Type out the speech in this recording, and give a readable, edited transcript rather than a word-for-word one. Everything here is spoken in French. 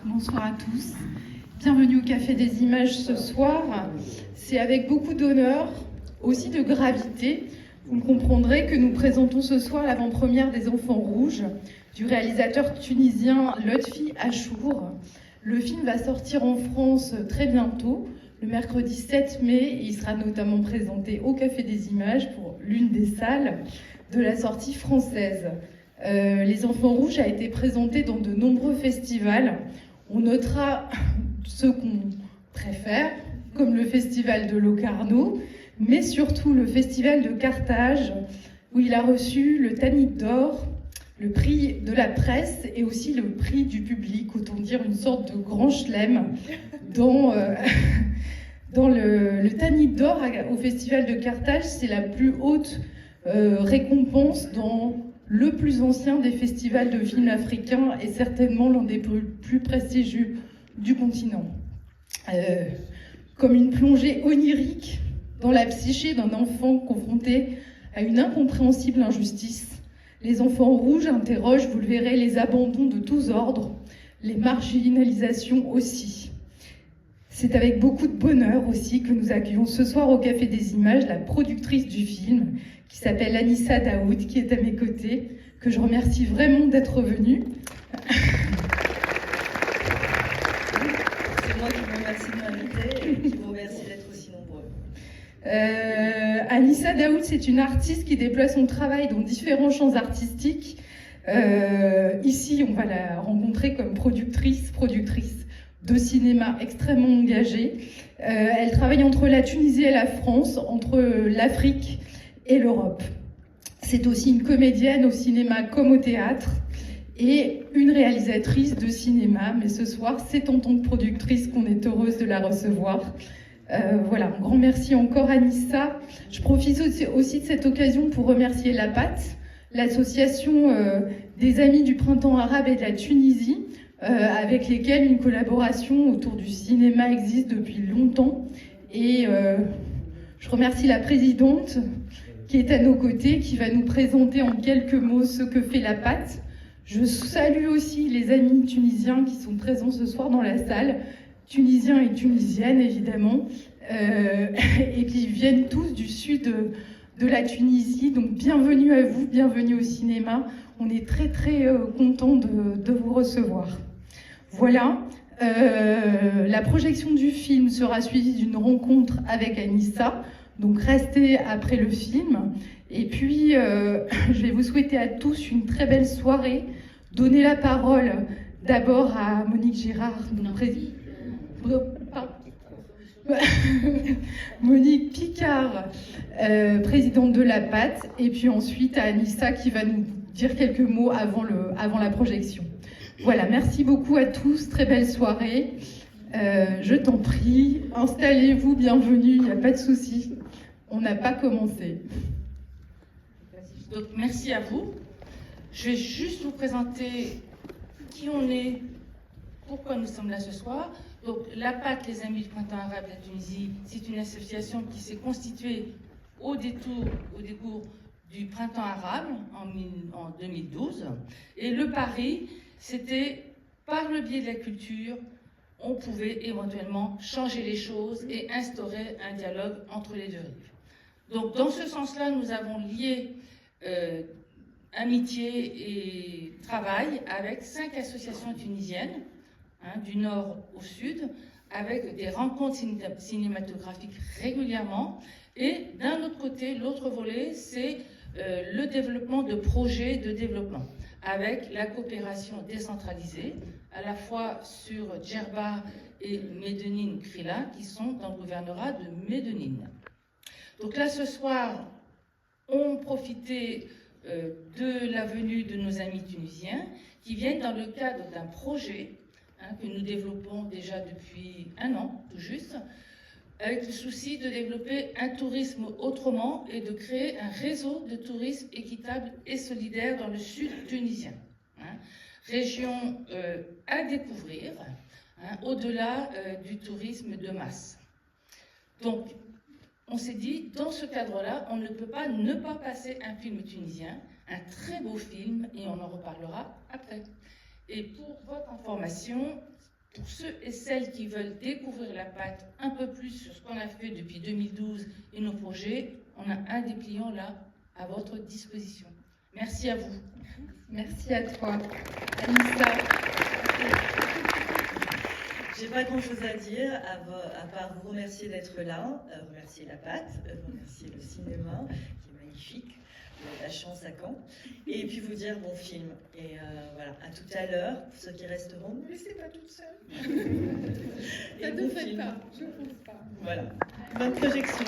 Bonsoir à tous. Bienvenue au Café des Images ce soir. C'est avec beaucoup d'honneur, aussi de gravité, vous me comprendrez, que nous présentons ce soir l'avant-première des Enfants Rouges du réalisateur tunisien Lotfi Achour. Le film va sortir en France très bientôt, le mercredi 7 mai. Il sera notamment présenté au Café des Images pour l'une des salles de la sortie française. Les Enfants Rouges a été présenté dans de nombreux festivals. On notera ceux qu'on préfère, comme le festival de Locarno, mais surtout le festival de Carthage, où il a reçu le Tanit d'or, le prix de la presse et aussi le prix du public, autant dire une sorte de grand chelem dans le Tanit d'or au festival de Carthage. C'est la plus haute récompense dans le plus ancien des festivals de films africains et certainement l'un des plus prestigieux du continent. Comme une plongée onirique dans la psyché d'un enfant confronté à une incompréhensible injustice, les Enfants Rouges interrogent, vous le verrez, les abandons de tous ordres, les marginalisations aussi. C'est avec beaucoup de bonheur aussi que nous accueillons ce soir au Café des Images la productrice du film, qui s'appelle Anissa Daoud, qui est à mes côtés, que je remercie vraiment d'être venue. C'est moi qui vous remercie de m'inviter et qui vous remercie d'être aussi nombreux. Anissa Daoud, c'est une artiste qui déploie son travail dans différents champs artistiques. Ici, on va la rencontrer comme productrice de cinéma extrêmement engagée. Elle travaille entre la Tunisie et la France, entre l'Afrique et l'Europe. C'est aussi une comédienne au cinéma comme au théâtre et une réalisatrice de cinéma. Mais ce soir, c'est en tant que productrice qu'on est heureuse de la recevoir. Voilà, un grand merci encore Anissa. Je profite aussi de cette occasion pour remercier La Patte, l'association des Amis du Printemps Arabe et de la Tunisie, avec lesquels une collaboration autour du cinéma existe depuis longtemps. Et je remercie la présidente qui est à nos côtés, qui va nous présenter en quelques mots ce que fait La Patte. Je salue aussi les amis tunisiens qui sont présents ce soir dans la salle, tunisiens et tunisiennes évidemment, et qui viennent tous du sud de la Tunisie. Donc bienvenue à vous, bienvenue au cinéma. On est très très contents de vous recevoir. Voilà, la projection du film sera suivie d'une rencontre avec Anissa. Donc restez après le film. Et puis, je vais vous souhaiter à tous une très belle soirée. Donner la parole d'abord à Monique Girard, Monique Picard, présidente de La Patte, et puis ensuite à Anissa qui va nous dire quelques mots avant la projection. Voilà, merci beaucoup à tous, très belle soirée. Je t'en prie, installez-vous, bienvenue, il n'y a pas de souci. On n'a pas commencé. Donc, merci à vous. Je vais juste vous présenter qui on est, pourquoi nous sommes là ce soir. Donc, La Patte, les Amis du Printemps Arabe de la Tunisie, c'est une association qui s'est constituée au décours du Printemps Arabe en 2012. Et le pari, c'était par le biais de la culture, on pouvait éventuellement changer les choses et instaurer un dialogue entre les deux rives. Donc, dans ce sens-là, nous avons lié amitié et travail avec 5 associations tunisiennes, du nord au sud, avec des rencontres cinématographiques régulièrement. Et d'un autre côté, l'autre volet, c'est le développement de projets de développement, avec la coopération décentralisée, à la fois sur Djerba et Medellín Krila, qui sont dans le gouvernorat de Medellín. Donc là, ce soir, on profitait de la venue de nos amis tunisiens qui viennent dans le cadre d'un projet que nous développons déjà depuis 1 an, tout juste, avec le souci de développer un tourisme autrement et de créer un réseau de tourisme équitable et solidaire dans le sud tunisien. Région à découvrir, au-delà du tourisme de masse. Donc, on s'est dit, dans ce cadre-là, on ne peut pas ne pas passer un film tunisien, un très beau film, et on en reparlera après. Et pour votre information, pour ceux et celles qui veulent découvrir la pâte un peu plus sur ce qu'on a fait depuis 2012 et nos projets, on a un dépliant là à votre disposition. Merci à vous. Merci à toi, Anissa. J'ai pas grand chose à dire à part vous remercier d'être là, remercier la pâte, remercier le cinéma qui est magnifique, la chance à Caen, et puis vous dire bon film. Et voilà, à tout à l'heure, pour ceux qui resteront, ne laissez pas toute seule. Ça ne fait pas, je pense pas. Voilà, bonne projection.